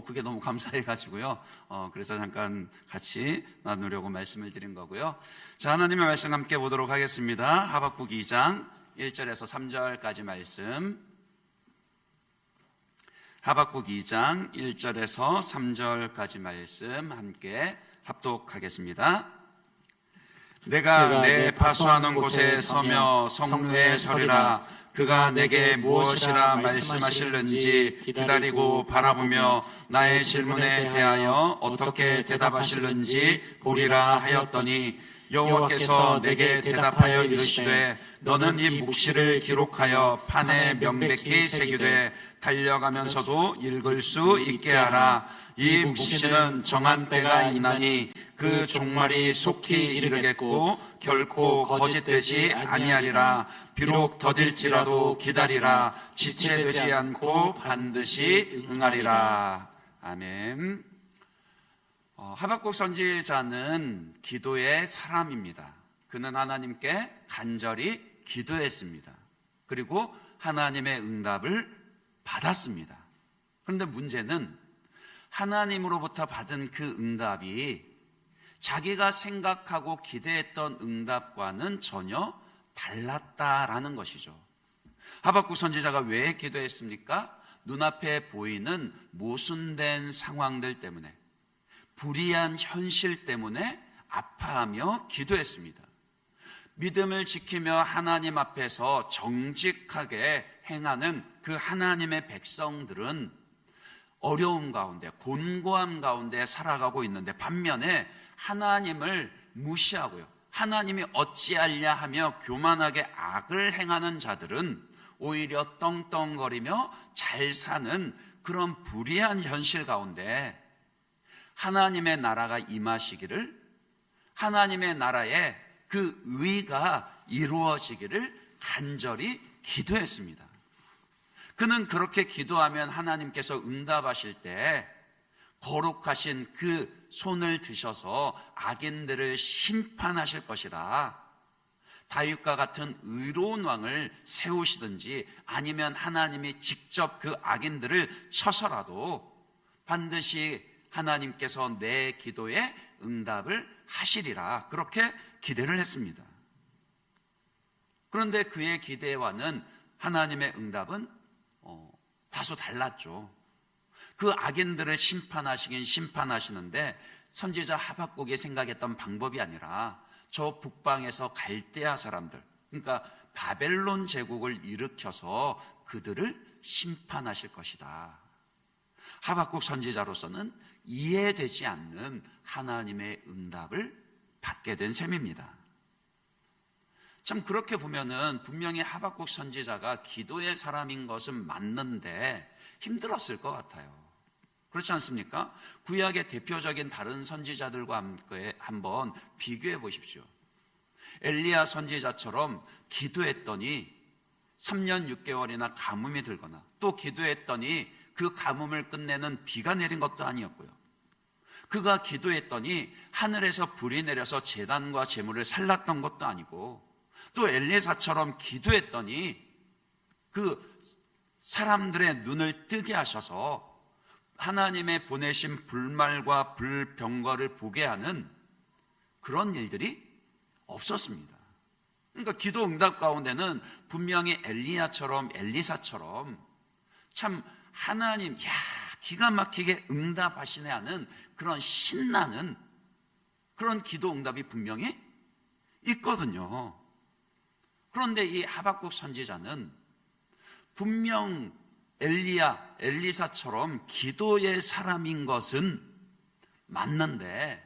그게 너무 감사해가지고요. 그래서 잠깐 같이 나누려고 말씀을 드린 거고요. 자, 하나님의 말씀 함께 보도록 하겠습니다. 하박국 2장 1절에서 3절까지 말씀. 하박국 2장 1절에서 3절까지 말씀 함께 합독하겠습니다. 내가 내 파수하는 곳에 서며 성루에 서리라. 그가 내게 무엇이라 말씀하실는지 기다리고 바라보며 나의 질문에 대하여 어떻게 대답하실는지 보리라 하였더니, 여호와께서 내게 대답하여 이르시되 너는 이 묵시를 기록하여 판에 명백히 새기되 달려가면서도 읽을 수 있게 하라. 이 묵시는 정한 때가 있나니 그 종말이 속히 이르겠고 결코 거짓되지 아니하리라. 비록 더딜지라도 기다리라. 지체되지 않고 반드시 응하리라. 아멘. 하박국 선지자는 기도의 사람입니다. 그는 하나님께 간절히 기도했습니다. 그리고 하나님의 응답을 받았습니다. 그런데 문제는 하나님으로부터 받은 그 응답이 자기가 생각하고 기대했던 응답과는 전혀 달랐다라는 것이죠. 하박국 선지자가 왜 기도했습니까? 눈앞에 보이는 모순된 상황들 때문에, 불의한 현실 때문에 아파하며 기도했습니다. 믿음을 지키며 하나님 앞에서 정직하게 행하는 그 하나님의 백성들은 어려움 가운데, 곤고함 가운데 살아가고 있는데, 반면에 하나님을 무시하고요, 하나님이 어찌하랴 하며 교만하게 악을 행하는 자들은 오히려 떵떵거리며 잘 사는 그런 불의한 현실 가운데 하나님의 나라가 임하시기를, 하나님의 나라에 그 의가 이루어지기를 간절히 기도했습니다. 그는 그렇게 기도하면 하나님께서 응답하실 때 거룩하신 그 손을 드셔서 악인들을 심판하실 것이다. 다윗과 같은 의로운 왕을 세우시든지 아니면 하나님이 직접 그 악인들을 쳐서라도 반드시 하나님께서 내 기도에 응답을 하시리라. 그렇게 기대를 했습니다. 그런데 그의 기대와는 하나님의 응답은 다소 달랐죠. 그 악인들을 심판하시긴 심판하시는데 선지자 하박국이 생각했던 방법이 아니라 저 북방에서 갈대아 사람들, 그러니까 바벨론 제국을 일으켜서 그들을 심판하실 것이다. 하박국 선지자로서는 이해되지 않는 하나님의 응답을 받게 된 셈입니다. 참 그렇게 보면은 분명히 하박국 선지자가 기도의 사람인 것은 맞는데 힘들었을 것 같아요. 그렇지 않습니까? 구약의 대표적인 다른 선지자들과 함께 한번 비교해 보십시오. 엘리야 선지자처럼 기도했더니 3년 6개월이나 가뭄이 들거나, 또 기도했더니 그 가뭄을 끝내는 비가 내린 것도 아니었고요, 그가 기도했더니 하늘에서 불이 내려서 제단과 제물을 살랐던 것도 아니고, 또 엘리사처럼 기도했더니 그 사람들의 눈을 뜨게 하셔서 하나님의 보내신 불말과 불병거를 보게 하는 그런 일들이 없었습니다. 그러니까 기도 응답 가운데는 분명히 엘리야처럼 엘리사처럼 참 하나님, 기가 막히게 응답하시네 하는 그런 신나는 그런 기도 응답이 분명히 있거든요. 그런데 이 하박국 선지자는 분명 엘리야, 엘리사처럼 기도의 사람인 것은 맞는데,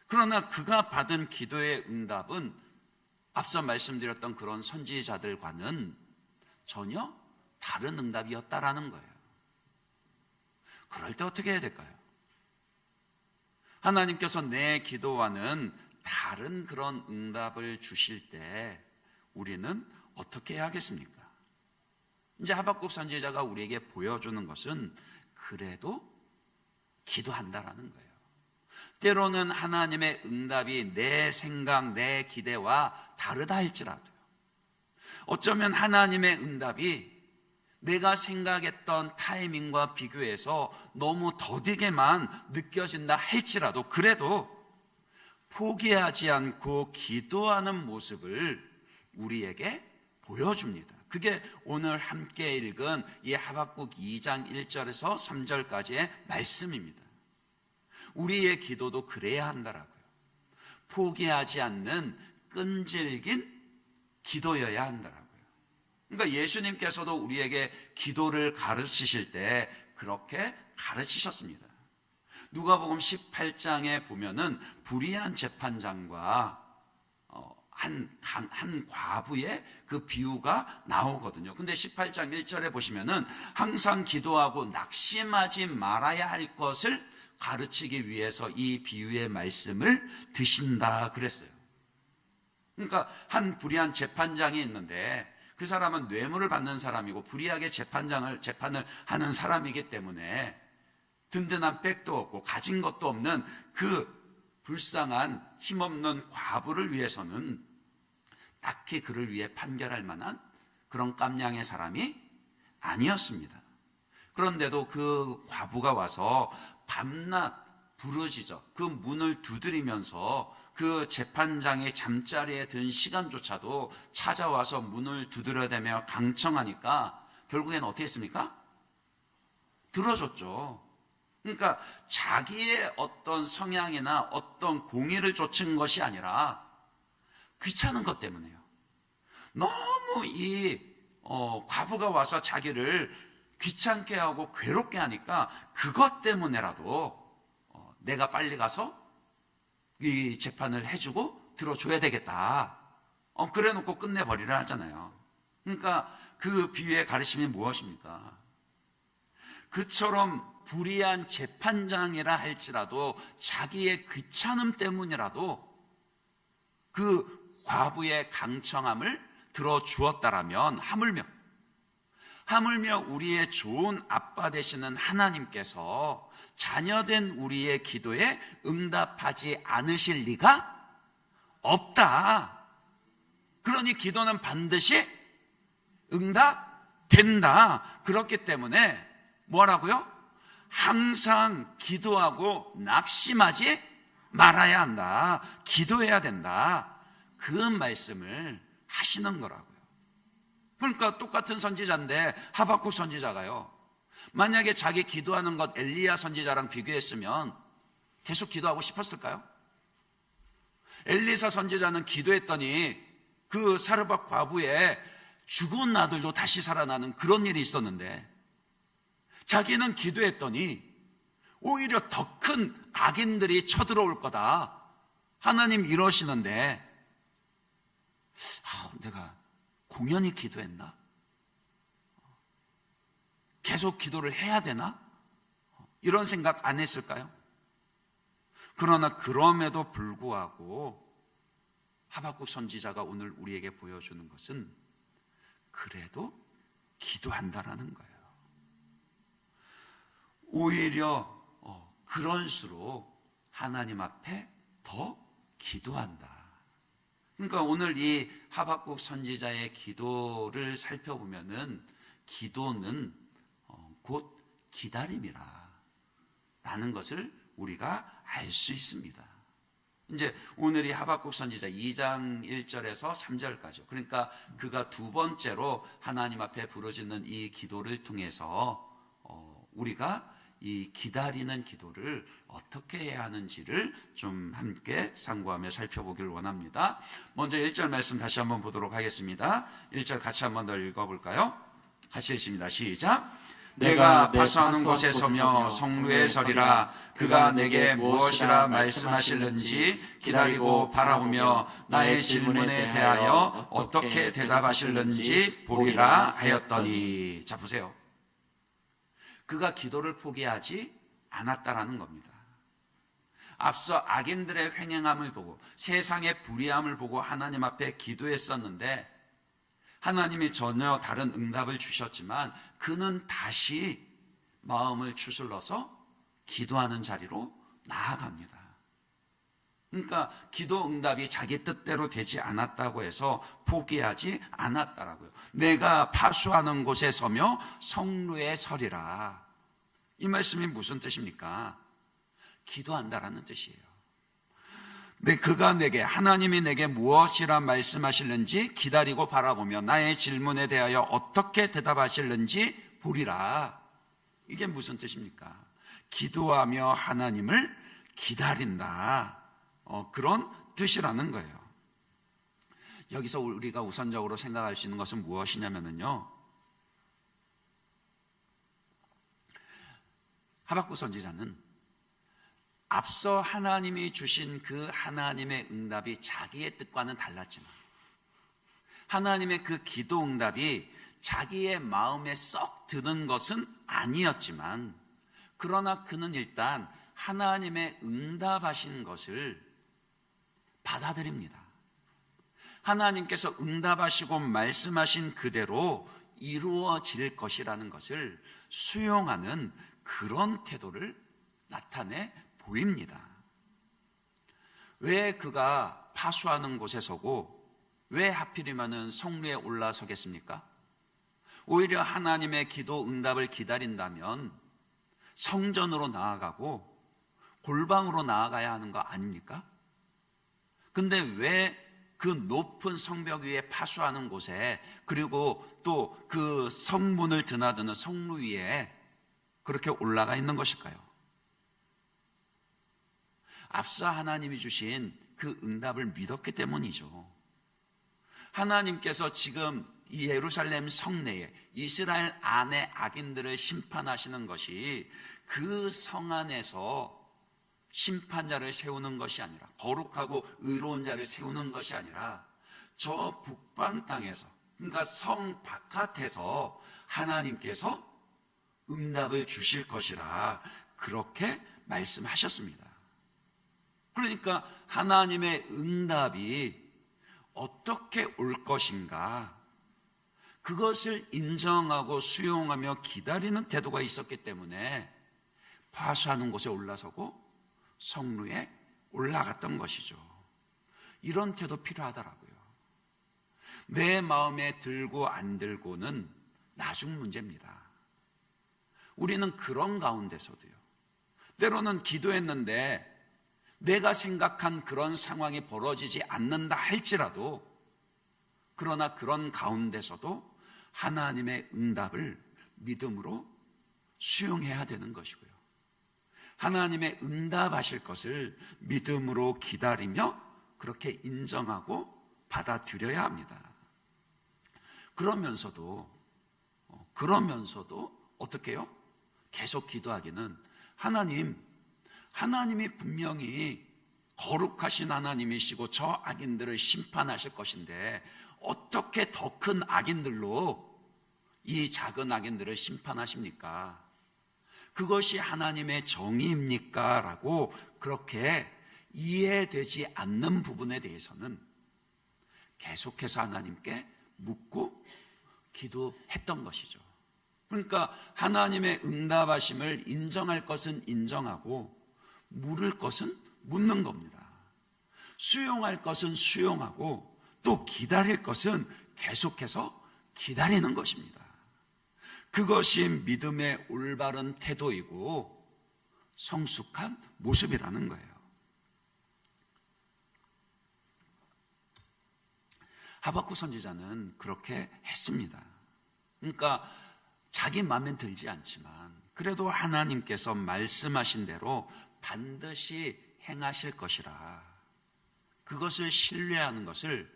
그러나 그가 받은 기도의 응답은 앞서 말씀드렸던 그런 선지자들과는 전혀 다른 응답이었다라는 거예요. 그럴 때 어떻게 해야 될까요? 하나님께서 내 기도와는 다른 그런 응답을 주실 때 우리는 어떻게 해야 하겠습니까? 이제 하박국 선지자가 우리에게 보여주는 것은 그래도 기도한다라는 거예요. 때로는 하나님의 응답이 내 생각, 내 기대와 다르다 할지라도요, 어쩌면 하나님의 응답이 내가 생각했던 타이밍과 비교해서 너무 더디게만 느껴진다 할지라도 그래도 포기하지 않고 기도하는 모습을 우리에게 보여줍니다. 그게 오늘 함께 읽은 이 하박국 2장 1절에서 3절까지의 말씀입니다. 우리의 기도도 그래야 한다라고요. 포기하지 않는 끈질긴 기도여야 한다라고요. 그러니까 예수님께서도 우리에게 기도를 가르치실 때 그렇게 가르치셨습니다. 누가복음 18장에 보면은 불의한 재판장과 한 과부의 그 비유가 나오거든요. 근데 18장 1절에 보시면은 항상 기도하고 낙심하지 말아야 할 것을 가르치기 위해서 이 비유의 말씀을 드신다 그랬어요. 그러니까 한 불의한 재판장이 있는데 그 사람은 뇌물을 받는 사람이고 불의하게 재판을 하는 사람이기 때문에 든든한 백도 없고 가진 것도 없는 그 불쌍한 힘없는 과부를 위해서는 딱히 그를 위해 판결할 만한 그런 깜냥의 사람이 아니었습니다. 그런데도 그 과부가 와서 밤낮 부르짖어 그 문을 두드리면서 그 재판장의 잠자리에 든 시간조차도 찾아와서 문을 두드려대며 강청하니까 결국엔 어떻게 했습니까? 들어줬죠. 그러니까 자기의 어떤 성향이나 어떤 공의를 좇은 것이 아니라 귀찮은 것 때문에요. 너무 이 과부가 와서 자기를 귀찮게 하고 괴롭게 하니까 그것 때문에라도 내가 빨리 가서 이 재판을 해주고 들어줘야 되겠다. 그래 놓고 끝내버리라 하잖아요. 그러니까 그 비유의 가르침이 무엇입니까? 그처럼 불의한 재판장이라 할지라도 자기의 귀찮음 때문이라도 그 과부의 강청함을 들어주었다라면 하물며 우리의 좋은 아빠 되시는 하나님께서 자녀된 우리의 기도에 응답하지 않으실 리가 없다. 그러니 기도는 반드시 응답된다. 그렇기 때문에 뭐라고요? 항상 기도하고 낙심하지 말아야 한다. 기도해야 된다. 그 말씀을 하시는 거라고요. 그러니까 똑같은 선지자인데 하박국 선지자가요, 만약에 자기 기도하는 것 엘리야 선지자랑 비교했으면 계속 기도하고 싶었을까요? 엘리사 선지자는 기도했더니 그 사르밧 과부의 죽은 아들도 다시 살아나는 그런 일이 있었는데 자기는 기도했더니 오히려 더 큰 악인들이 쳐들어올 거다. 하나님 이러시는데 내가 공연히 기도했나? 계속 기도를 해야 되나? 이런 생각 안 했을까요? 그러나 그럼에도 불구하고 하박국 선지자가 오늘 우리에게 보여주는 것은 그래도 기도한다라는 거예요. 오히려 그럴수록 하나님 앞에 더 기도한다. 그러니까 오늘 이 하박국 선지자의 기도를 살펴보면은 기도는 곧 기다림이라 라는 것을 우리가 알 수 있습니다. 이제 오늘 이 하박국 선지자 2장 1절에서 3절까지, 그러니까 그가 두 번째로 하나님 앞에 부르짖는 이 기도를 통해서 우리가 이 기다리는 기도를 어떻게 해야 하는지를 좀 함께 상고하며 살펴보기를 원합니다. 먼저 1절 말씀 다시 한번 보도록 하겠습니다. 1절 같이 한번 더 읽어볼까요? 같이 읽습니다. 시작. 내가 파수하는 곳에 서며 성루에 서리라. 그가 내게 무엇이라 말씀하실는지 기다리고 바라보며 나의 질문에 대하여 어떻게 대답하실는지 보리라 하였더니. 자, 보세요. 그가 기도를 포기하지 않았다라는 겁니다. 앞서 악인들의 횡행함을 보고 세상의 불의함을 보고 하나님 앞에 기도했었는데 하나님이 전혀 다른 응답을 주셨지만 그는 다시 마음을 추슬러서 기도하는 자리로 나아갑니다. 그러니까 기도 응답이 자기 뜻대로 되지 않았다고 해서 포기하지 않았다라고요. 내가 파수하는 곳에 서며 성루에 서리라. 이 말씀이 무슨 뜻입니까? 기도한다라는 뜻이에요. 하나님이 내게 무엇이라 말씀하실는지 기다리고 바라보며 나의 질문에 대하여 어떻게 대답하실는지 보리라. 이게 무슨 뜻입니까? 기도하며 하나님을 기다린다. 그런 뜻이라는 거예요. 여기서 우리가 우선적으로 생각할 수 있는 것은 무엇이냐면요, 하박국 선지자는 앞서 하나님이 주신 그 하나님의 응답이 자기의 뜻과는 달랐지만, 하나님의 그 기도 응답이 자기의 마음에 썩 드는 것은 아니었지만, 그러나 그는 일단 하나님의 응답하신 것을 받아들입니다. 하나님께서 응답하시고 말씀하신 그대로 이루어질 것이라는 것을 수용하는 그런 태도를 나타내 보입니다. 왜 그가 파수하는 곳에 서고 왜 하필이면 성루에 올라서겠습니까? 오히려 하나님의 기도 응답을 기다린다면 성전으로 나아가고 골방으로 나아가야 하는 거 아닙니까? 근데 왜 그 높은 성벽 위에 파수하는 곳에, 그리고 또 그 성문을 드나드는 성루 위에 그렇게 올라가 있는 것일까요? 앞서 하나님이 주신 그 응답을 믿었기 때문이죠. 하나님께서 지금 이 예루살렘 성내에 이스라엘 안의 악인들을 심판하시는 것이 그 성 안에서 심판자를 세우는 것이 아니라, 거룩하고 의로운 자를 세우는 것이 아니라 저 북방 땅에서, 그러니까 성 바깥에서 하나님께서 응답을 주실 것이라 그렇게 말씀하셨습니다. 그러니까 하나님의 응답이 어떻게 올 것인가, 그것을 인정하고 수용하며 기다리는 태도가 있었기 때문에 파수하는 곳에 올라서고 성루에 올라갔던 것이죠. 이런 태도 필요하더라고요. 내 마음에 들고 안 들고는 나중 문제입니다. 우리는 그런 가운데서도요, 때로는 기도했는데 내가 생각한 그런 상황이 벌어지지 않는다 할지라도, 그러나 그런 가운데서도 하나님의 응답을 믿음으로 수용해야 되는 것이고요, 하나님의 응답하실 것을 믿음으로 기다리며 그렇게 인정하고 받아들여야 합니다. 그러면서도 어떻게 해요? 계속 기도하기는, 하나님이 분명히 거룩하신 하나님이시고 저 악인들을 심판하실 것인데 어떻게 더 큰 악인들로 이 작은 악인들을 심판하십니까? 그것이 하나님의 정의입니까? 라고 그렇게 이해되지 않는 부분에 대해서는 계속해서 하나님께 묻고 기도했던 것이죠. 그러니까 하나님의 응답하심을 인정할 것은 인정하고 물을 것은 묻는 겁니다. 수용할 것은 수용하고 또 기다릴 것은 계속해서 기다리는 것입니다. 그것이 믿음의 올바른 태도이고 성숙한 모습이라는 거예요. 하박국 선지자는 그렇게 했습니다. 그러니까 자기 마음에 들지 않지만 그래도 하나님께서 말씀하신 대로 반드시 행하실 것이라, 그것을 신뢰하는 것을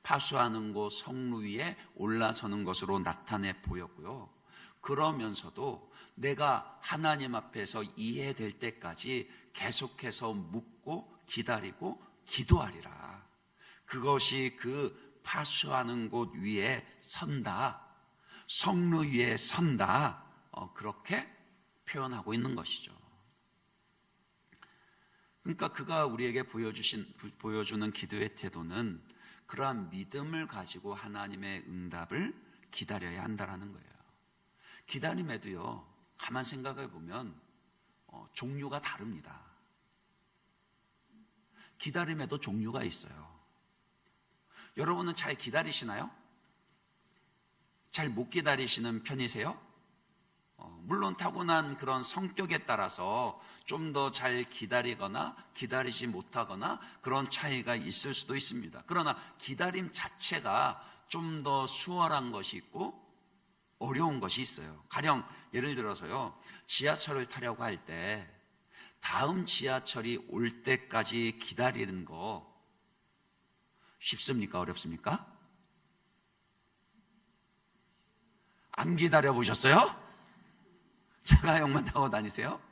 파수하는 곳 성루 위에 올라서는 것으로 나타내 보였고요. 그러면서도 내가 하나님 앞에서 이해될 때까지 계속해서 묻고 기다리고 기도하리라. 그것이 그 파수하는 곳 위에 선다, 성루 위에 선다, 그렇게 표현하고 있는 것이죠. 그러니까 그가 우리에게 보여주는 기도의 태도는 그러한 믿음을 가지고 하나님의 응답을 기다려야 한다는 거예요. 기다림에도요, 가만 생각해 보면 종류가 다릅니다. 기다림에도 종류가 있어요. 여러분은 잘 기다리시나요? 잘 못 기다리시는 편이세요? 물론 타고난 그런 성격에 따라서 좀 더 잘 기다리거나 기다리지 못하거나 그런 차이가 있을 수도 있습니다. 그러나 기다림 자체가 좀 더 수월한 것이 있고 어려운 것이 있어요. 가령 예를 들어서요, 지하철을 타려고 할 때 다음 지하철이 올 때까지 기다리는 거 쉽습니까? 어렵습니까? 안 기다려 보셨어요? 자가용만 타고 다니세요?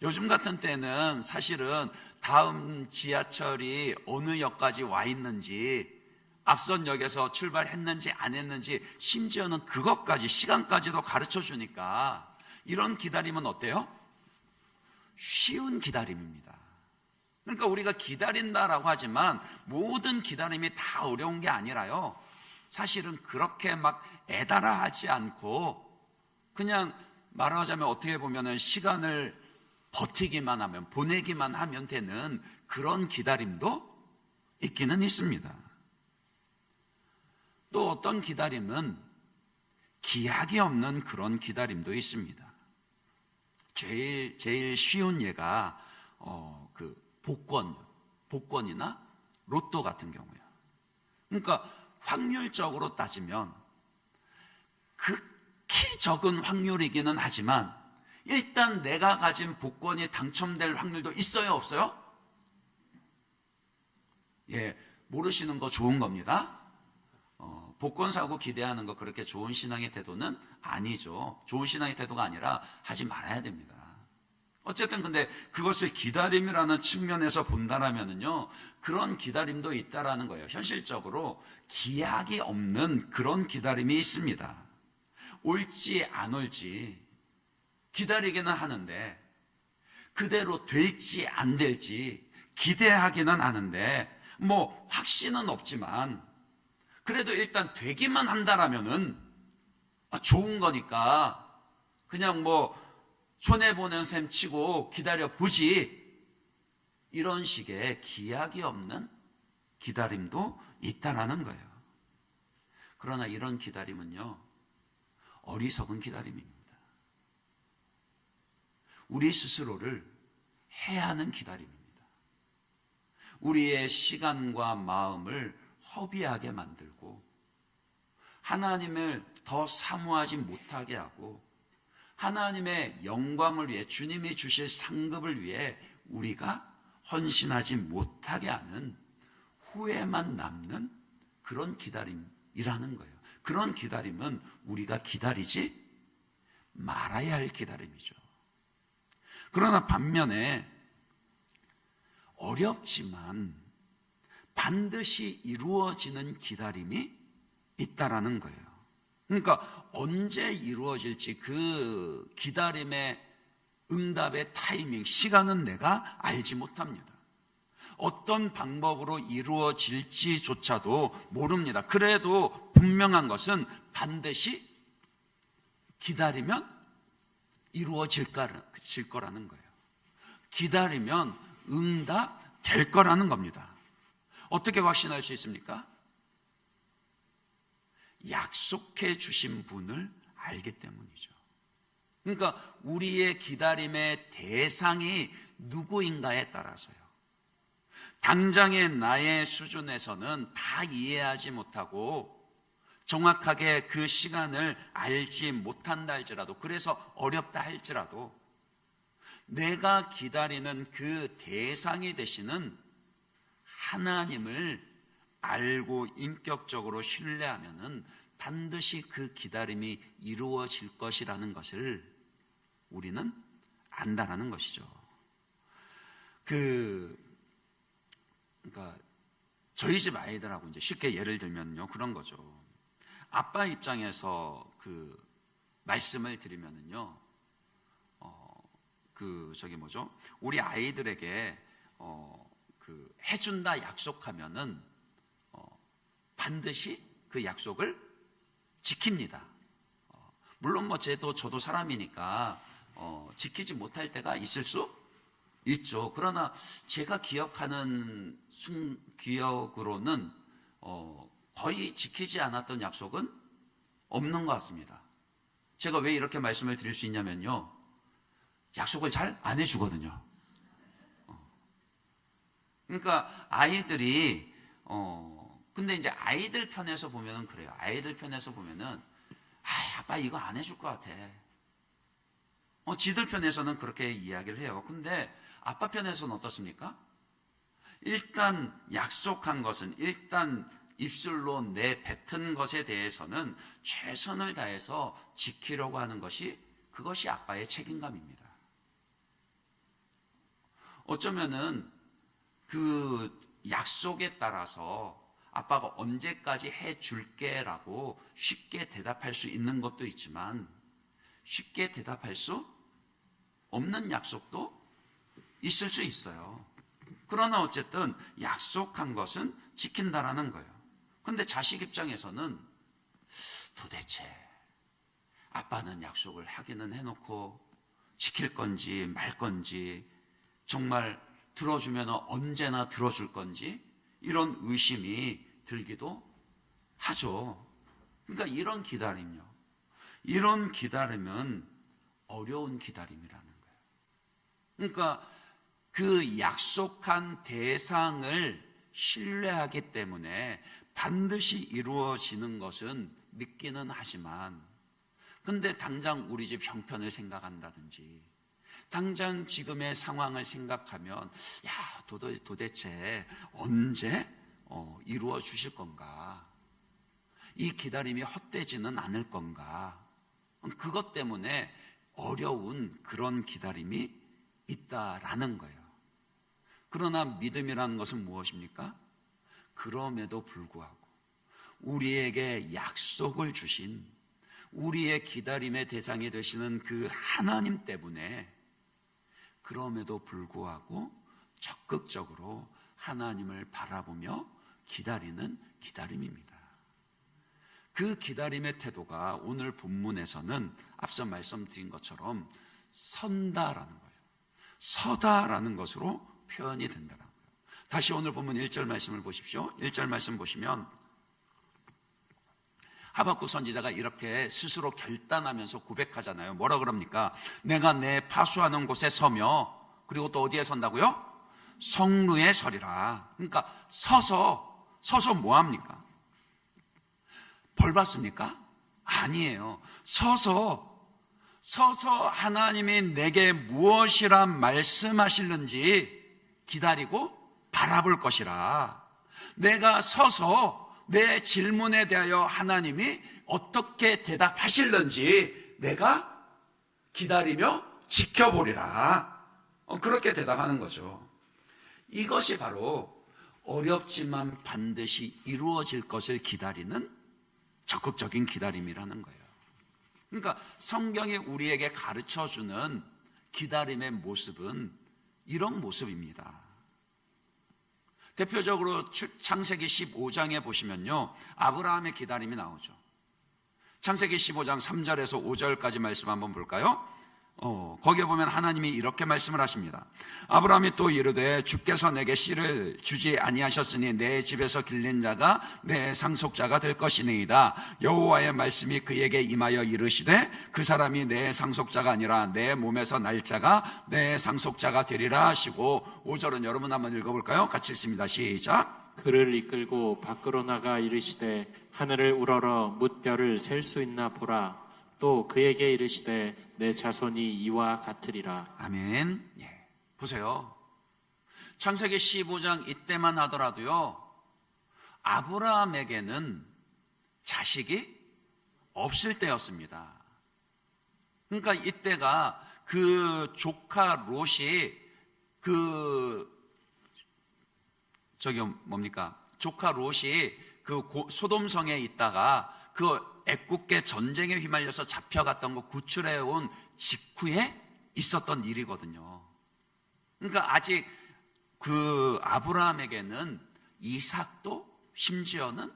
요즘 같은 때는 사실은 다음 지하철이 어느 역까지 와 있는지, 앞선 역에서 출발했는지 안 했는지, 심지어는 그것까지, 시간까지도 가르쳐 주니까 이런 기다림은 어때요? 쉬운 기다림입니다. 그러니까 우리가 기다린다라고 하지만 모든 기다림이 다 어려운 게 아니라요, 사실은 그렇게 막 애달아 하지 않고 그냥 말하자면 어떻게 보면 시간을 버티기만 하면, 보내기만 하면 되는 그런 기다림도 있기는 있습니다. 또 어떤 기다림은 기약이 없는 그런 기다림도 있습니다. 제일 쉬운 예가 복권이나 로또 같은 경우예요. 그러니까 확률적으로 따지면 극히 적은 확률이기는 하지만 일단 내가 가진 복권이 당첨될 확률도 있어요, 없어요? 예, 모르시는 거 좋은 겁니다. 복권 사고 기대하는 거 그렇게 좋은 신앙의 태도는 아니죠. 좋은 신앙의 태도가 아니라 하지 말아야 됩니다. 어쨌든 근데 그것을 기다림이라는 측면에서 본다라면은요, 그런 기다림도 있다라는 거예요. 현실적으로 기약이 없는 그런 기다림이 있습니다. 올지 안 올지 기다리기는 하는데 그대로 될지 안 될지 기대하기는 하는데 뭐 확신은 없지만 그래도 일단 되기만 한다라면은 좋은 거니까 그냥 뭐 손해보는 셈 치고 기다려보지, 이런 식의 기약이 없는 기다림도 있다라는 거예요. 그러나 이런 기다림은요, 어리석은 기다림입니다. 우리 스스로를 해하는 기다림입니다. 우리의 시간과 마음을 허비하게 만들고 하나님을 더 사모하지 못하게 하고 하나님의 영광을 위해, 주님이 주실 상급을 위해 우리가 헌신하지 못하게 하는 후회만 남는 그런 기다림이라는 거예요. 그런 기다림은 우리가 기다리지 말아야 할 기다림이죠. 그러나 반면에 어렵지만 반드시 이루어지는 기다림이 있다라는 거예요. 그러니까 언제 이루어질지 그 기다림의 응답의 타이밍, 시간은 내가 알지 못합니다. 어떤 방법으로 이루어질지조차도 모릅니다. 그래도 분명한 것은 반드시 기다리면 이루어질 거라는 거예요. 기다리면 응답될 거라는 겁니다. 어떻게 확신할 수 있습니까? 약속해 주신 분을 알기 때문이죠. 그러니까 우리의 기다림의 대상이 누구인가에 따라서요, 당장의 나의 수준에서는 다 이해하지 못하고 정확하게 그 시간을 알지 못한다 할지라도, 그래서 어렵다 할지라도 내가 기다리는 그 대상이 되시는 하나님을 알고 인격적으로 신뢰하면은 반드시 그 기다림이 이루어질 것이라는 것을 우리는 안다라는 것이죠. 그러니까 저희 집 아이들하고 이제 쉽게 예를 들면요, 그런 거죠. 아빠 입장에서 그 말씀을 드리면은요, 우리 아이들에게 해준다 약속하면은 반드시 그 약속을 지킵니다. 물론 저도 사람이니까 지키지 못할 때가 있을 수 있죠. 그러나 제가 기억하는 기억으로는 거의 지키지 않았던 약속은 없는 것 같습니다. 제가 왜 이렇게 말씀을 드릴 수 있냐면요, 약속을 잘 안 해주거든요. 그러니까 아이들이 근데 이제 아이들 편에서 보면은 그래요. 아이들 편에서 보면은 아빠 이거 안 해줄 것 같아. 지들 편에서는 그렇게 이야기를 해요. 근데 아빠 편에서는 어떻습니까? 일단 약속한 것은, 일단 입술로 내뱉은 것에 대해서는 최선을 다해서 지키려고 하는 것이, 그것이 아빠의 책임감입니다. 어쩌면은 그 약속에 따라서 아빠가 언제까지 해줄게라고 쉽게 대답할 수 있는 것도 있지만, 쉽게 대답할 수 없는 약속도 있을 수 있어요. 그러나 어쨌든 약속한 것은 지킨다라는 거예요. 그런데 자식 입장에서는 도대체 아빠는 약속을 하기는 해놓고 지킬 건지 말 건지, 정말 들어주면 언제나 들어줄 건지, 이런 의심이 들기도 하죠. 그러니까 이런 기다림요, 이런 기다림은 어려운 기다림이라는 거예요. 그러니까 그 약속한 대상을 신뢰하기 때문에 반드시 이루어지는 것은 믿기는 하지만, 근데 당장 우리 집 형편을 생각한다든지, 당장 지금의 상황을 생각하면 도대체 언제 이루어 주실 건가? 이 기다림이 헛되지는 않을 건가? 그것 때문에 어려운 그런 기다림이 있다라는 거예요. 그러나 믿음이라는 것은 무엇입니까? 그럼에도 불구하고 우리에게 약속을 주신, 우리의 기다림의 대상이 되시는 그 하나님 때문에, 그럼에도 불구하고 적극적으로 하나님을 바라보며 기다리는 기다림입니다. 그 기다림의 태도가 오늘 본문에서는 앞서 말씀드린 것처럼 선다라는 거예요. 서다라는 것으로 표현이 된다는 거예요. 다시 오늘 본문 1절 말씀을 보십시오. 1절 말씀 보시면 하박국 선지자가 이렇게 스스로 결단하면서 고백하잖아요. 뭐라 그럽니까? 내가 내 파수하는 곳에 서며, 그리고 또 어디에 선다고요? 성루에 서리라. 그러니까 서서 뭐합니까? 벌 받습니까? 아니에요. 서서 하나님이 내게 무엇이라 말씀하실는지 기다리고 바라볼 것이라. 내가 서서 내 질문에 대하여 하나님이 어떻게 대답하실는지 내가 기다리며 지켜보리라. 그렇게 대답하는 거죠. 이것이 바로 어렵지만 반드시 이루어질 것을 기다리는 적극적인 기다림이라는 거예요. 그러니까 성경이 우리에게 가르쳐주는 기다림의 모습은 이런 모습입니다. 대표적으로 창세기 15장에 보시면요, 아브라함의 기다림이 나오죠. 창세기 15장 3절에서 5절까지 말씀 한번 볼까요? 거기에 보면 하나님이 이렇게 말씀을 하십니다. 아브라함이 또 이르되 주께서 내게 씨를 주지 아니하셨으니 내 집에서 길린 자가 내 상속자가 될 것이니이다. 여호와의 말씀이 그에게 임하여 이르시되 그 사람이 내 상속자가 아니라 내 몸에서 날 자가 내 상속자가 되리라 하시고, 5절은 여러분 한번 읽어볼까요? 같이 읽습니다. 시작. 그를 이끌고 밖으로 나가 이르시되 하늘을 우러러 뭇별을 셀 수 있나 보라. 또 그에게 이르시되 내 자손이 이와 같으리라. 아멘. 예. 보세요. 창세기 15장 이때만 하더라도요, 아브라함에게는 자식이 없을 때였습니다. 그러니까 이때가 그 조카 롯이 조카 롯이 그 소돔성에 있다가 그 애굽계 전쟁에 휘말려서 잡혀갔던 거 구출해 온 직후에 있었던 일이거든요. 그러니까 아직 그 아브라함에게는 이삭도 심지어는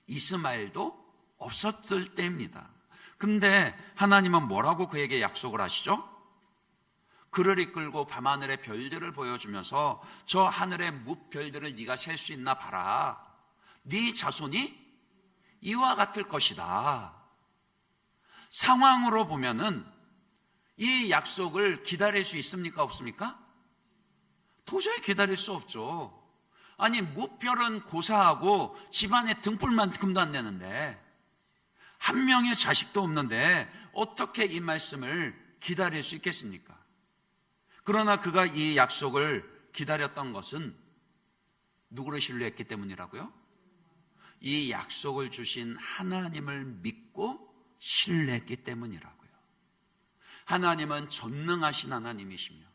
이스마엘도 없었을 때입니다. 근데 하나님은 뭐라고 그에게 약속을 하시죠? 그를 이끌고 밤하늘의 별들을 보여주면서 저 하늘의 뭇별들을 네가 셀 수 있나 봐라. 네 자손이 이와 같을 것이다. 상황으로 보면은 이 약속을 기다릴 수 있습니까? 없습니까? 도저히 기다릴 수 없죠. 아니, 무별은 고사하고 집안에 등불만큼도 안 내는데, 한 명의 자식도 없는데 어떻게 이 말씀을 기다릴 수 있겠습니까? 그러나 그가 이 약속을 기다렸던 것은 누구를 신뢰했기 때문이라고요? 이 약속을 주신 하나님을 믿고 신뢰했기 때문이라고요. 하나님은 전능하신 하나님이시며,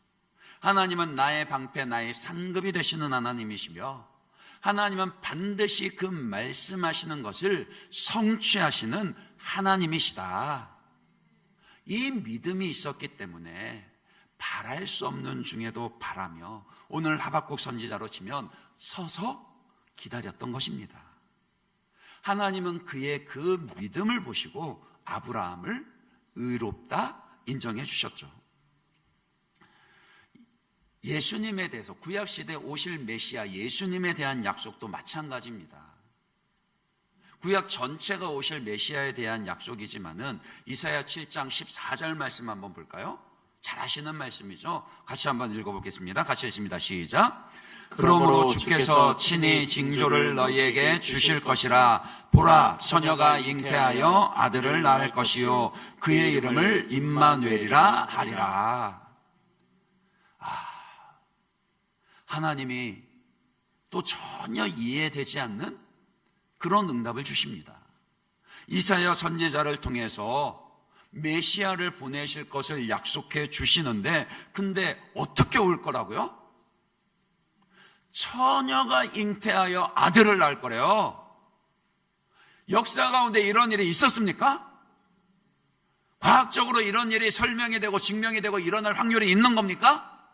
하나님은 나의 방패, 나의 상급이 되시는 하나님이시며, 하나님은 반드시 그 말씀하시는 것을 성취하시는 하나님이시다. 이 믿음이 있었기 때문에 바랄 수 없는 중에도 바라며 오늘 하박국 선지자로 치면 서서 기다렸던 것입니다. 하나님은 그의 그 믿음을 보시고 아브라함을 의롭다 인정해 주셨죠. 예수님에 대해서, 구약시대에 오실 메시아 예수님에 대한 약속도 마찬가지입니다. 구약 전체가 오실 메시아에 대한 약속이지만은 이사야 7장 14절 말씀 한번 볼까요? 잘 아시는 말씀이죠. 같이 한번 읽어보겠습니다. 같이 읽습니다. 시작. 그러므로 주께서 친히 징조를 너희에게 주실 것이라. 보라, 처녀가 잉태하여 아들을 낳을 것이요 그의 이름을 임마누엘이라 하리라. 하나님이 또 전혀 이해되지 않는 그런 응답을 주십니다. 이사야 선지자를 통해서 메시아를 보내실 것을 약속해 주시는데, 근데 어떻게 올 거라고요? 처녀가 잉태하여 아들을 낳을 거래요. 역사 가운데 이런 일이 있었습니까? 과학적으로 이런 일이 설명이 되고 증명이 되고 일어날 확률이 있는 겁니까?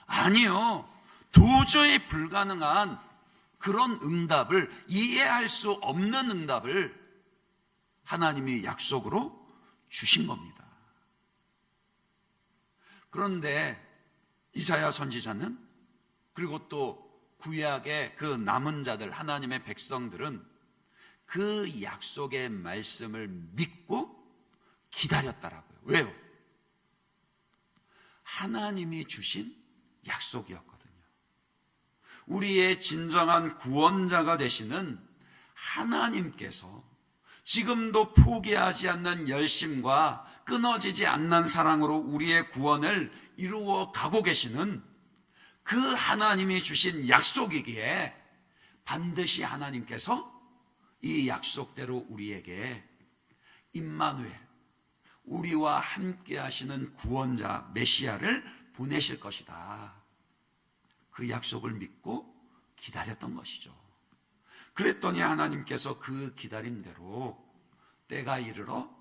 아니요. 도저히 불가능한 그런 응답을, 이해할 수 없는 응답을 하나님이 약속으로 주신 겁니다. 그런데 이사야 선지자는, 그리고 또 구약의 그 남은 자들, 하나님의 백성들은 그 약속의 말씀을 믿고 기다렸다라고요. 왜요? 하나님이 주신 약속이었거든요. 우리의 진정한 구원자가 되시는 하나님께서 지금도 포기하지 않는 열심과 끊어지지 않는 사랑으로 우리의 구원을 이루어 가고 계시는 그 하나님이 주신 약속이기에 반드시 하나님께서 이 약속대로 우리에게 임마누엘, 우리와 함께 하시는 구원자 메시아를 보내실 것이다. 그 약속을 믿고 기다렸던 것이죠. 그랬더니 하나님께서 그 기다림대로 때가 이르러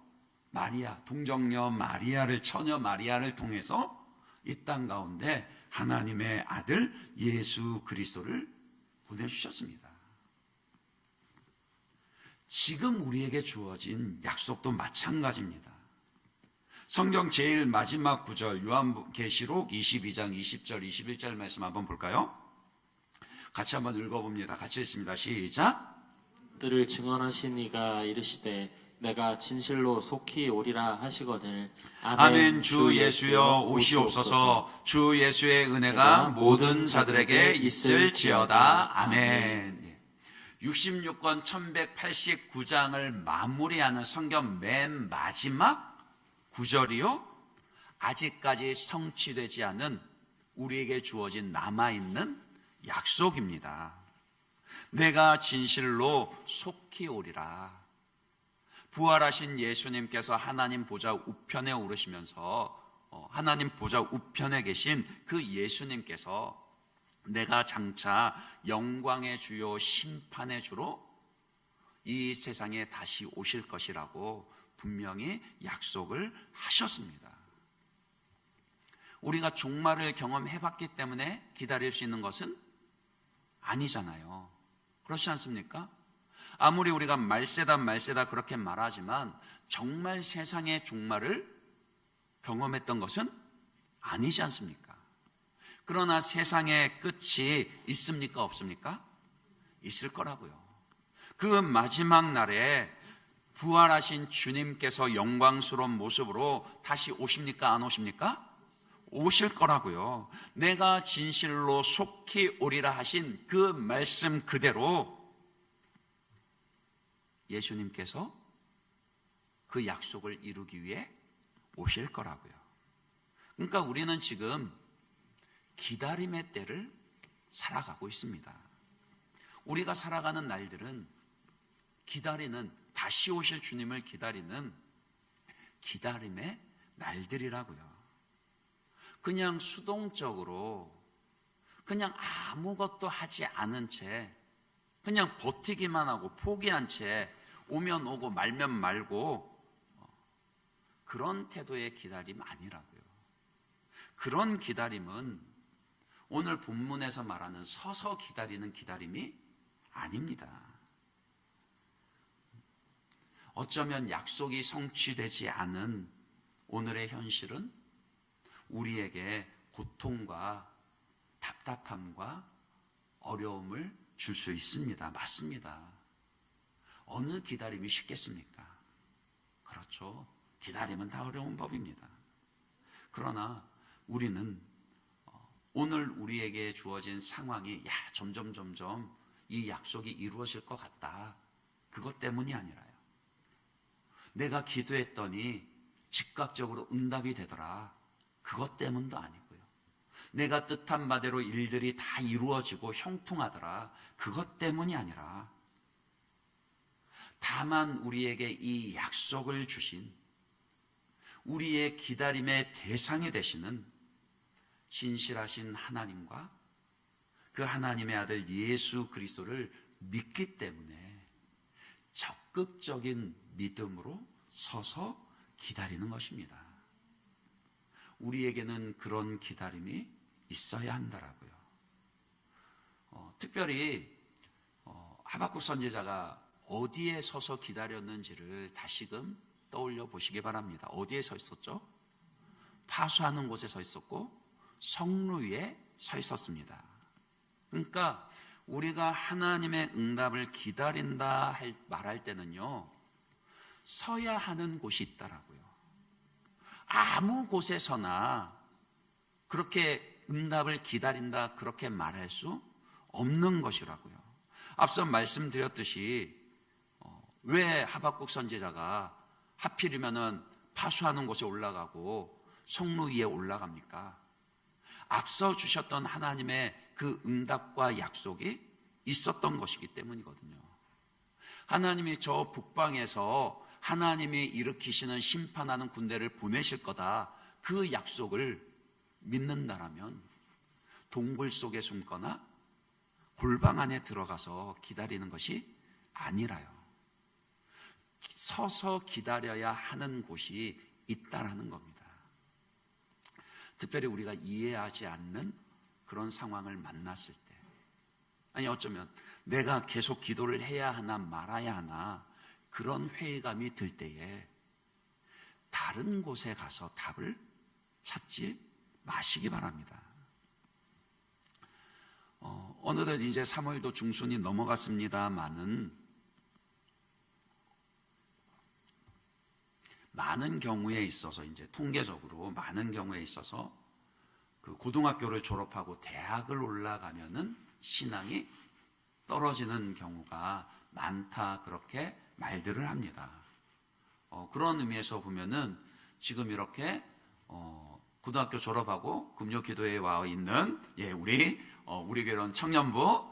마리아, 동정녀 마리아를, 처녀 마리아를 통해서 이 땅 가운데 하나님의 아들 예수 그리스도를 보내주셨습니다. 지금 우리에게 주어진 약속도 마찬가지입니다. 성경 제일 마지막 구절, 요한계시록 22장 20절 21절 말씀 한번 볼까요? 같이 한번 읽어봅니다. 같이 읽습니다. 시작. 들을 증언하신 이가 이르시되 내가 진실로 속히 오리라 하시거늘. 아멘. 주 예수여 오시옵소서. 주 예수의 은혜가 모든 자들에게 있을지어다. 아멘. 66권 1189장을 마무리하는 성경 맨 마지막 구절이요, 아직까지 성취되지 않은 우리에게 주어진 남아있는 약속입니다. 내가 진실로 속히 오리라. 부활하신 예수님께서 하나님 보좌 우편에 오르시면서 하나님 보좌 우편에 계신 그 예수님께서 내가 장차 영광의 주요 심판의 주로 이 세상에 다시 오실 것이라고 분명히 약속을 하셨습니다. 우리가 종말을 경험해봤기 때문에 기다릴 수 있는 것은 아니잖아요. 그렇지 않습니까? 아무리 우리가 말세다 그렇게 말하지만 정말 세상의 종말을 경험했던 것은 아니지 않습니까? 그러나 세상의 끝이 있습니까? 없습니까? 있을 거라고요. 그 마지막 날에 부활하신 주님께서 영광스러운 모습으로 다시 오십니까? 안 오십니까? 오실 거라고요. 내가 진실로 속히 오리라 하신 그 말씀 그대로 예수님께서 그 약속을 이루기 위해 오실 거라고요. 그러니까 우리는 지금 기다림의 때를 살아가고 있습니다. 우리가 살아가는 날들은 기다리는, 다시 오실 주님을 기다리는 기다림의 날들이라고요. 그냥 수동적으로 그냥 아무것도 하지 않은 채 그냥 버티기만 하고 포기한 채 오면 오고 말면 말고 그런 태도의 기다림 아니라고요. 그런 기다림은 오늘 본문에서 말하는 서서 기다리는 기다림이 아닙니다. 어쩌면 약속이 성취되지 않은 오늘의 현실은 우리에게 고통과 답답함과 어려움을 줄 수 있습니다. 맞습니다. 어느 기다림이 쉽겠습니까? 그렇죠. 기다림은 다 어려운 법입니다. 그러나 우리는 오늘 우리에게 주어진 상황이 점점 이 약속이 이루어질 것 같다. 그것 때문이 아니라요. 내가 기도했더니 즉각적으로 응답이 되더라. 그것 때문도 아니고요. 내가 뜻한 바대로 일들이 다 이루어지고 형통하더라. 그것 때문이 아니라 다만 우리에게 이 약속을 주신 우리의 기다림의 대상이 되시는 신실하신 하나님과 그 하나님의 아들 예수 그리스도를 믿기 때문에 적극적인 믿음으로 서서 기다리는 것입니다. 우리에게는 그런 기다림이 있어야 한다라고요. 특별히 하박국 선지자가 어디에 서서 기다렸는지를 다시금 떠올려 보시기 바랍니다. 어디에 서 있었죠? 파수하는 곳에 서 있었고 성루 위에 서 있었습니다. 그러니까 우리가 하나님의 응답을 기다린다 말할 때는요, 서야 하는 곳이 있다라고요. 아무 곳에서나 그렇게 응답을 기다린다 그렇게 말할 수 없는 것이라고요. 앞서 말씀드렸듯이 왜 하박국 선지자가 하필이면은 파수하는 곳에 올라가고 성루 위에 올라갑니까? 앞서 주셨던 하나님의 그 응답과 약속이 있었던 것이기 때문이거든요. 하나님이 저 북방에서 하나님이 일으키시는 심판하는 군대를 보내실 거다, 그 약속을 믿는다라면 동굴 속에 숨거나 골방 안에 들어가서 기다리는 것이 아니라요. 서서 기다려야 하는 곳이 있다라는 겁니다. 특별히 우리가 이해하지 않는 그런 상황을 만났을 때, 아니 어쩌면 내가 계속 기도를 해야 하나 말아야 하나 그런 회의감이 들 때에 다른 곳에 가서 답을 찾지 마시기 바랍니다. 어느덧 이제 3월도 중순이 넘어갔습니다만은 많은 경우에 있어서 이제 통계적으로 많은 경우에 있어서 그 고등학교를 졸업하고 대학을 올라가면은 신앙이 떨어지는 경우가 많다, 그렇게 말들을 합니다. 그런 의미에서 보면은 지금 이렇게 고등학교 졸업하고 금요기도회에 와 있는 우리 교련 청년부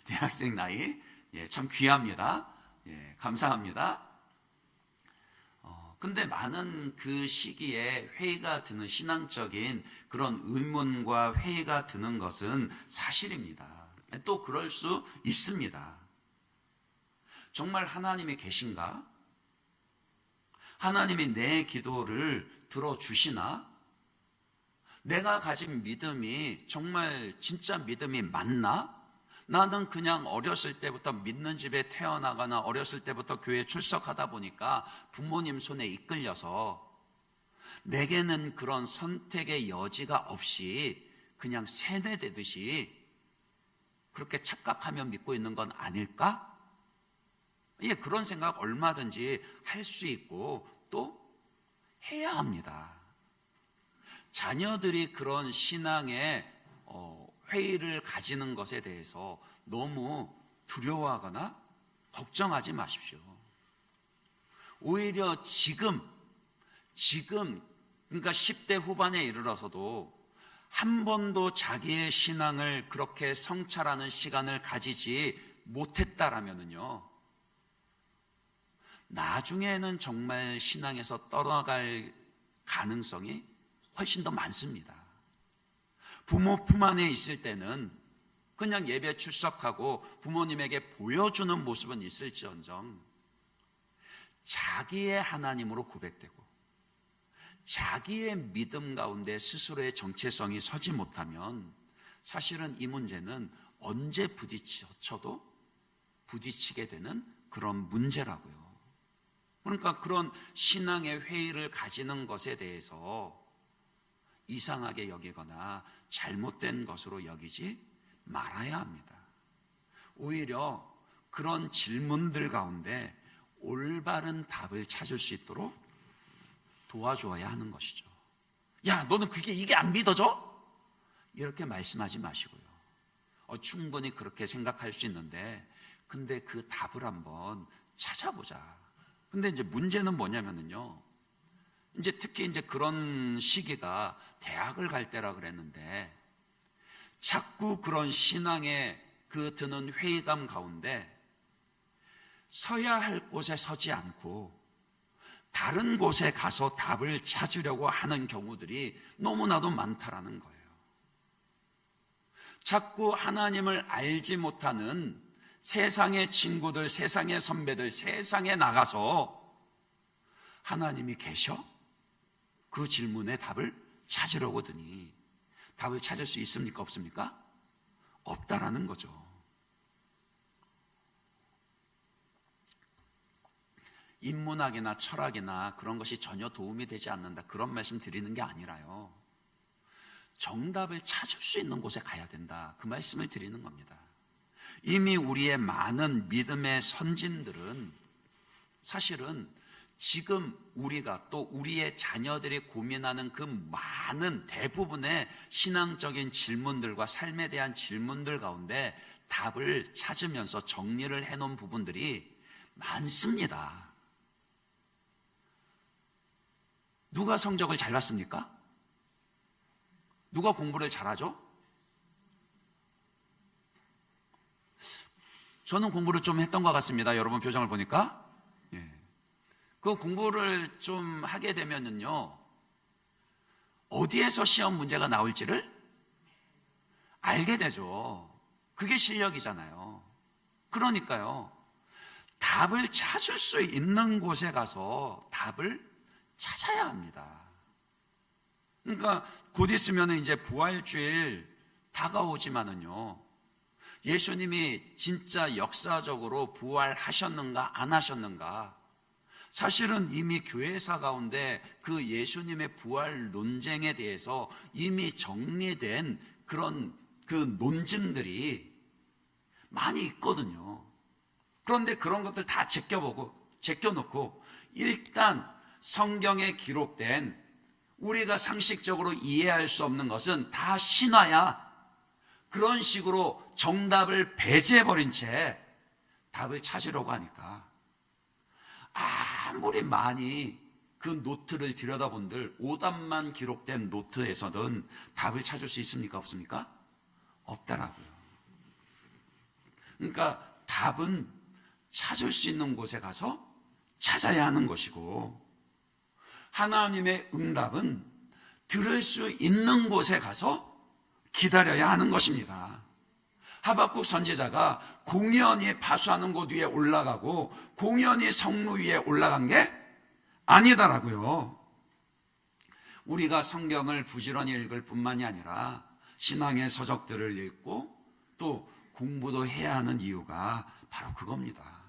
대학생 나이 참 귀합니다. 감사합니다. 근데 많은 그 시기에 회의가 드는, 신앙적인 그런 의문과 회의가 드는 것은 사실입니다. 또 그럴 수 있습니다. 정말 하나님이 계신가? 하나님이 내 기도를 들어주시나? 내가 가진 믿음이 정말 진짜 믿음이 맞나? 나는 그냥 어렸을 때부터 믿는 집에 태어나거나 어렸을 때부터 교회에 출석하다 보니까 부모님 손에 이끌려서 내게는 그런 선택의 여지가 없이 그냥 세뇌되듯이 그렇게 착각하며 믿고 있는 건 아닐까? 예, 그런 생각 얼마든지 할 수 있고 또 해야 합니다. 자녀들이 그런 신앙의 회의를 가지는 것에 대해서 너무 두려워하거나 걱정하지 마십시오. 오히려 지금 그러니까 10대 후반에 이르러서도 한 번도 자기의 신앙을 그렇게 성찰하는 시간을 가지지 못했다라면요, 나중에는 정말 신앙에서 떠나갈 가능성이 훨씬 더 많습니다. 부모 품 안에 있을 때는 그냥 예배 출석하고 부모님에게 보여주는 모습은 있을지언정 자기의 하나님으로 고백되고 자기의 믿음 가운데 스스로의 정체성이 서지 못하면 사실은 이 문제는 언제 부딪혀도 부딪히게 되는 그런 문제라고요. 그러니까 그런 신앙의 회의를 가지는 것에 대해서 이상하게 여기거나 잘못된 것으로 여기지 말아야 합니다. 오히려 그런 질문들 가운데 올바른 답을 찾을 수 있도록 도와줘야 하는 것이죠. 야, 너는 이게 안 믿어져? 이렇게 말씀하지 마시고요. 충분히 그렇게 생각할 수 있는데, 근데 그 답을 한번 찾아보자. 근데 이제 문제는 뭐냐면요, 이제 특히 이제 그런 시기가 대학을 갈 때라 그랬는데, 자꾸 그런 신앙에 그 드는 회의감 가운데 서야 할 곳에 서지 않고 다른 곳에 가서 답을 찾으려고 하는 경우들이 너무나도 많다라는 거예요. 자꾸 하나님을 알지 못하는 세상의 친구들, 세상의 선배들, 세상에 나가서 하나님이 계셔? 그 질문에 답을 찾으려고 드니 답을 찾을 수 있습니까? 없습니까? 없다라는 거죠. 인문학이나 철학이나 그런 것이 전혀 도움이 되지 않는다, 그런 말씀 드리는 게 아니라요, 정답을 찾을 수 있는 곳에 가야 된다, 그 말씀을 드리는 겁니다. 이미 우리의 많은 믿음의 선진들은 사실은 지금 우리가 또 우리의 자녀들이 고민하는 그 많은 대부분의 신앙적인 질문들과 삶에 대한 질문들 가운데 답을 찾으면서 정리를 해놓은 부분들이 많습니다. 누가 성적을 잘 봤습니까? 누가 공부를 잘하죠? 저는 공부를 좀 했던 것 같습니다. 여러분 표정을 보니까. 예. 그 공부를 좀 하게 되면은요, 어디에서 시험 문제가 나올지를 알게 되죠. 그게 실력이잖아요. 그러니까요, 답을 찾을 수 있는 곳에 가서 답을 찾아야 합니다. 그러니까 곧 있으면 이제 부활주일 다가오지만은요, 예수님이 진짜 역사적으로 부활하셨는가 안 하셨는가, 사실은 이미 교회사 가운데 그 예수님의 부활 논쟁에 대해서 이미 정리된 그런 그 논증들이 많이 있거든요. 그런데 그런 것들 다 제껴놓고 일단 성경에 기록된 우리가 상식적으로 이해할 수 없는 것은 다 신화야, 그런 식으로 정답을 배제해버린 채 답을 찾으려고 하니까 아무리 많이 그 노트를 들여다본들 오답만 기록된 노트에서는 답을 찾을 수 있습니까? 없습니까? 없더라고요. 그러니까 답은 찾을 수 있는 곳에 가서 찾아야 하는 것이고, 하나님의 응답은 들을 수 있는 곳에 가서 기다려야 하는 것입니다. 하박국 선지자가 공연히 파수하는 곳 위에 올라가고 공연히 성루 위에 올라간 게 아니다라고요. 우리가 성경을 부지런히 읽을 뿐만이 아니라 신앙의 서적들을 읽고 또 공부도 해야 하는 이유가 바로 그겁니다.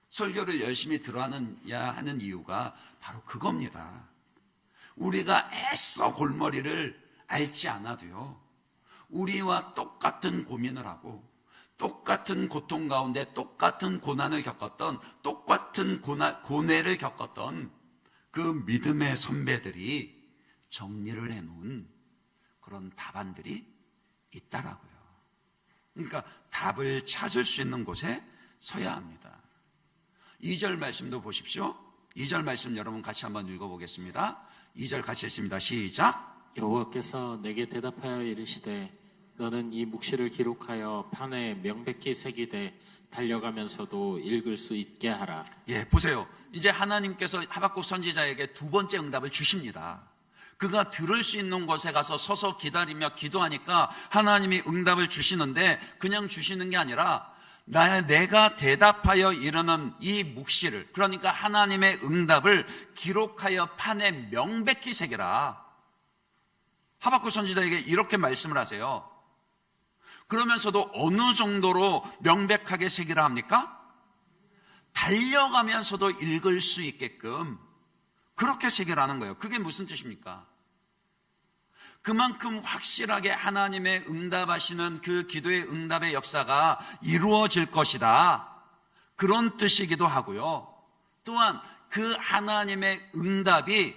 설교를 열심히 들어야 하는 이유가 바로 그겁니다. 우리가 애써 골머리를 앓지 않아도요, 우리와 똑같은 고민을 하고 똑같은 고통 가운데 똑같은 고난을 겪었던, 똑같은 고뇌를 겪었던 그 믿음의 선배들이 정리를 해놓은 그런 답안들이 있다라고요. 그러니까 답을 찾을 수 있는 곳에 서야 합니다. 2절 말씀도 보십시오. 2절 말씀 여러분 같이 한번 읽어보겠습니다. 2절 같이 읽습니다. 시작. 여호와께서 내게 대답하여 이르시되 너는 이 묵시를 기록하여 판에 명백히 새기되 달려가면서도 읽을 수 있게 하라. 예, 보세요. 이제 하나님께서 하박국 선지자에게 두 번째 응답을 주십니다. 그가 들을 수 있는 곳에 가서 서서 기다리며 기도하니까 하나님이 응답을 주시는데, 그냥 주시는 게 아니라 내가 대답하여 이르는 이 묵시를, 그러니까 하나님의 응답을 기록하여 판에 명백히 새겨라. 하박국 선지자에게 이렇게 말씀을 하세요. 그러면서도 어느 정도로 명백하게 새기라 합니까? 달려가면서도 읽을 수 있게끔 그렇게 새기라는 거예요. 그게 무슨 뜻입니까? 그만큼 확실하게 하나님의 응답하시는 그 기도의 응답의 역사가 이루어질 것이다, 그런 뜻이기도 하고요. 또한 그 하나님의 응답이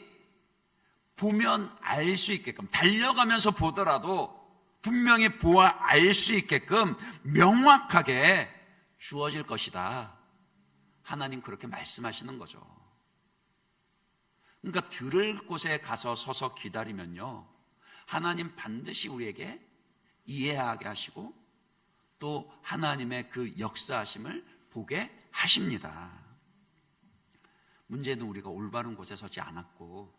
보면 알 수 있게끔, 달려가면서 보더라도 분명히 보아 알 수 있게끔 명확하게 주어질 것이다, 하나님 그렇게 말씀하시는 거죠. 그러니까 들을 곳에 가서 서서 기다리면요, 하나님 반드시 우리에게 이해하게 하시고 또 하나님의 그 역사하심을 보게 하십니다. 문제는 우리가 올바른 곳에 서지 않았고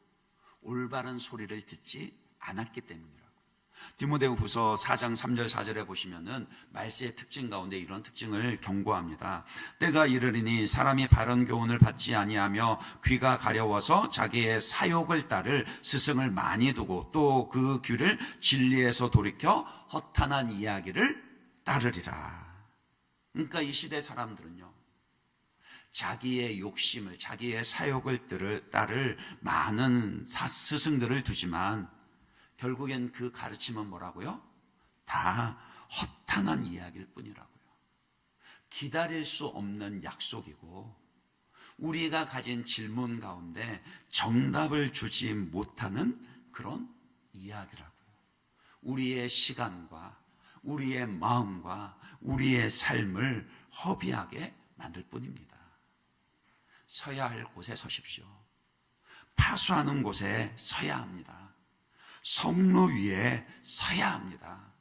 올바른 소리를 듣지 않았기 때문이라고. 디모데후서 4장 3절 4절에 보시면은 말세의 특징 가운데 이런 특징을 경고합니다. 때가 이르리니 사람이 바른 교훈을 받지 아니하며 귀가 가려워서 자기의 사욕을 따를 스승을 많이 두고 또 그 귀를 진리에서 돌이켜 허탄한 이야기를 따르리라. 그러니까 이 시대 사람들은요, 자기의 욕심을, 자기의 사욕을 따를 많은 스승들을 두지만 결국엔 그 가르침은 뭐라고요? 다 허탄한 이야기일 뿐이라고요. 기다릴 수 없는 약속이고 우리가 가진 질문 가운데 정답을 주지 못하는 그런 이야기라고요. 우리의 시간과 우리의 마음과 우리의 삶을 허비하게 만들 뿐입니다. 서야 할 곳에 서십시오. 파수하는 곳에 서야 합니다. 성로 위에 서야 합니다.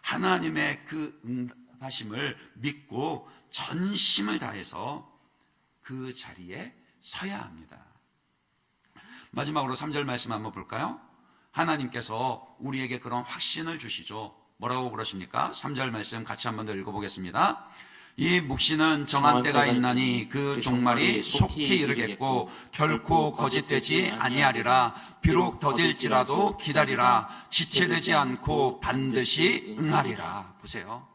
하나님의 그 응답하심을 믿고 전심을 다해서 그 자리에 서야 합니다. 마지막으로 3절 말씀 한번 볼까요? 하나님께서 우리에게 그런 확신을 주시죠. 뭐라고 그러십니까? 3절 말씀 같이 한번 더 읽어보겠습니다. 이 묵시는 정한 때가 있나니 그 종말이 속히 이르겠고 결코 거짓되지 아니하리라. 비록 더딜지라도 기다리라. 지체되지 않고 반드시 응하리라. 보세요.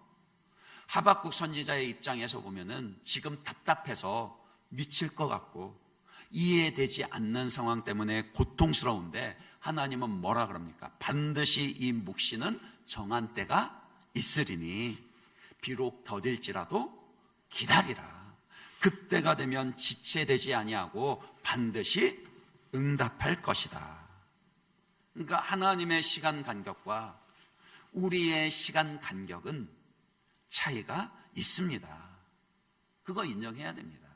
하박국 선지자의 입장에서 보면은 지금 답답해서 미칠 것 같고 이해되지 않는 상황 때문에 고통스러운데 하나님은 뭐라 그럽니까? 반드시 이 묵시는 정한 때가 있으리니 비록 더딜지라도 기다리라. 그때가 되면 지체되지 아니하고 반드시 응답할 것이다. 그러니까 하나님의 시간 간격과 우리의 시간 간격은 차이가 있습니다. 그거 인정해야 됩니다.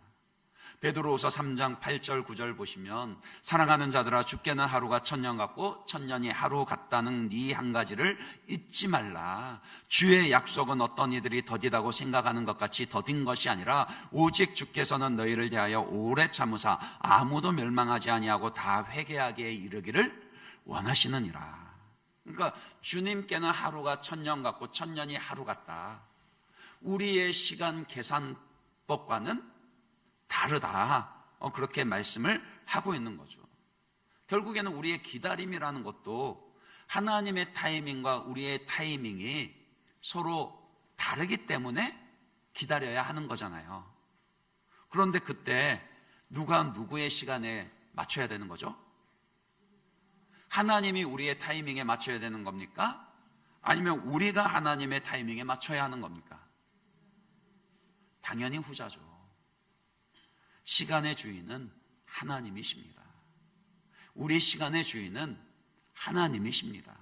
베드로후서 3장 8절 9절 보시면 사랑하는 자들아 죽게는 하루가 천년 같고 천년이 하루 같다는 이 한 가지를 잊지 말라. 주의 약속은 어떤 이들이 더디다고 생각하는 것 같이 더딘 것이 아니라 오직 주께서는 너희를 대하여 오래 참으사 아무도 멸망하지 아니하고 다 회개하게 이르기를 원하시느니라. 그러니까 주님께는 하루가 천년 같고 천년이 하루 같다. 우리의 시간 계산법과는 다르다. 그렇게 말씀을 하고 있는 거죠. 결국에는 우리의 기다림이라는 것도 하나님의 타이밍과 우리의 타이밍이 서로 다르기 때문에 기다려야 하는 거잖아요. 그런데 그때 누가 누구의 시간에 맞춰야 되는 거죠? 하나님이 우리의 타이밍에 맞춰야 되는 겁니까? 아니면 우리가 하나님의 타이밍에 맞춰야 하는 겁니까? 당연히 후자죠. 시간의 주인은 하나님이십니다. 우리 시간의 주인은 하나님이십니다.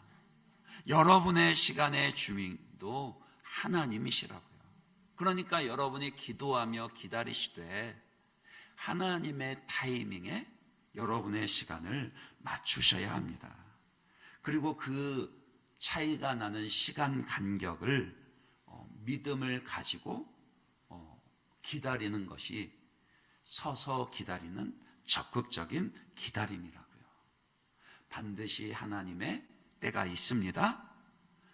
여러분의 시간의 주인도 하나님이시라고요. 그러니까 여러분이 기도하며 기다리시되 하나님의 타이밍에 여러분의 시간을 맞추셔야 합니다. 그리고 그 차이가 나는 시간 간격을 믿음을 가지고 기다리는 것이 서서 기다리는 적극적인 기다림이라고요. 반드시 하나님의 때가 있습니다.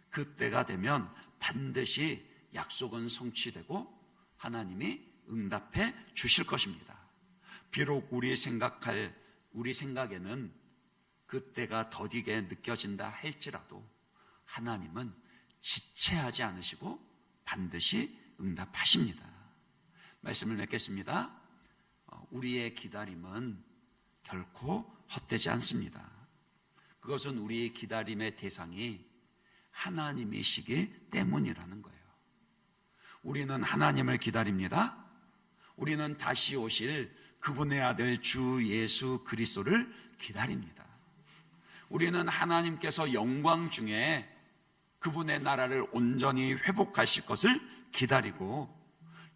그 때가 되면 반드시 약속은 성취되고 하나님이 응답해 주실 것입니다. 비록 우리 생각에는 그 때가 더디게 느껴진다 할지라도 하나님은 지체하지 않으시고 반드시 응답하십니다. 말씀을 맺겠습니다. 우리의 기다림은 결코 헛되지 않습니다. 그것은 우리의 기다림의 대상이 하나님이시기 때문이라는 거예요. 우리는 하나님을 기다립니다. 우리는 다시 오실 그분의 아들 주 예수 그리스도를 기다립니다. 우리는 하나님께서 영광 중에 그분의 나라를 온전히 회복하실 것을 기다리고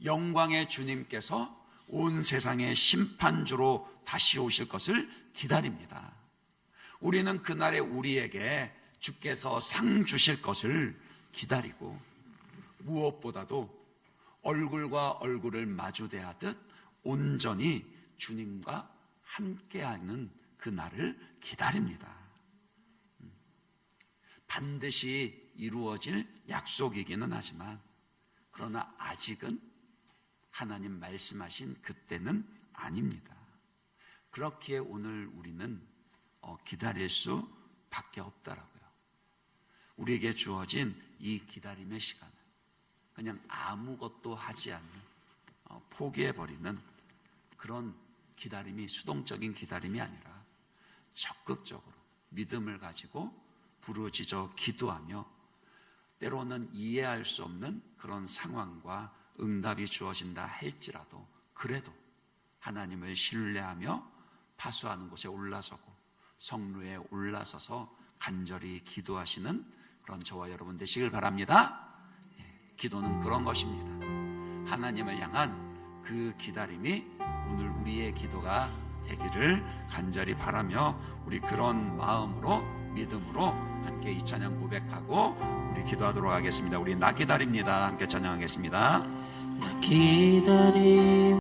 영광의 주님께서 온 세상의 심판주로 다시 오실 것을 기다립니다. 우리는 그날에 우리에게 주께서 상 주실 것을 기다리고 무엇보다도 얼굴과 얼굴을 마주대하듯 온전히 주님과 함께하는 그날을 기다립니다. 반드시 이루어질 약속이기는 하지만 그러나 아직은 하나님 말씀하신 그때는 아닙니다. 그렇기에 오늘 우리는 기다릴 수밖에 없다라고요. 우리에게 주어진 이 기다림의 시간은 그냥 아무것도 하지 않는 포기해버리는 그런 기다림이 수동적인 기다림이 아니라 적극적으로 믿음을 가지고 부르짖어 기도하며 때로는 이해할 수 없는 그런 상황과 응답이 주어진다 할지라도 그래도 하나님을 신뢰하며 파수하는 곳에 올라서고 성루에 올라서서 간절히 기도하시는 그런 저와 여러분 되시길 바랍니다. 기도는 그런 것입니다. 하나님을 향한 그 기다림이 오늘 우리의 기도가 되기를 간절히 바라며 우리 그런 마음으로 믿음으로 함께 이 찬양 고백하고 우리 기도하도록 하겠습니다. 우리 나 기다립니다. 함께 찬양하겠습니다. 나 기다림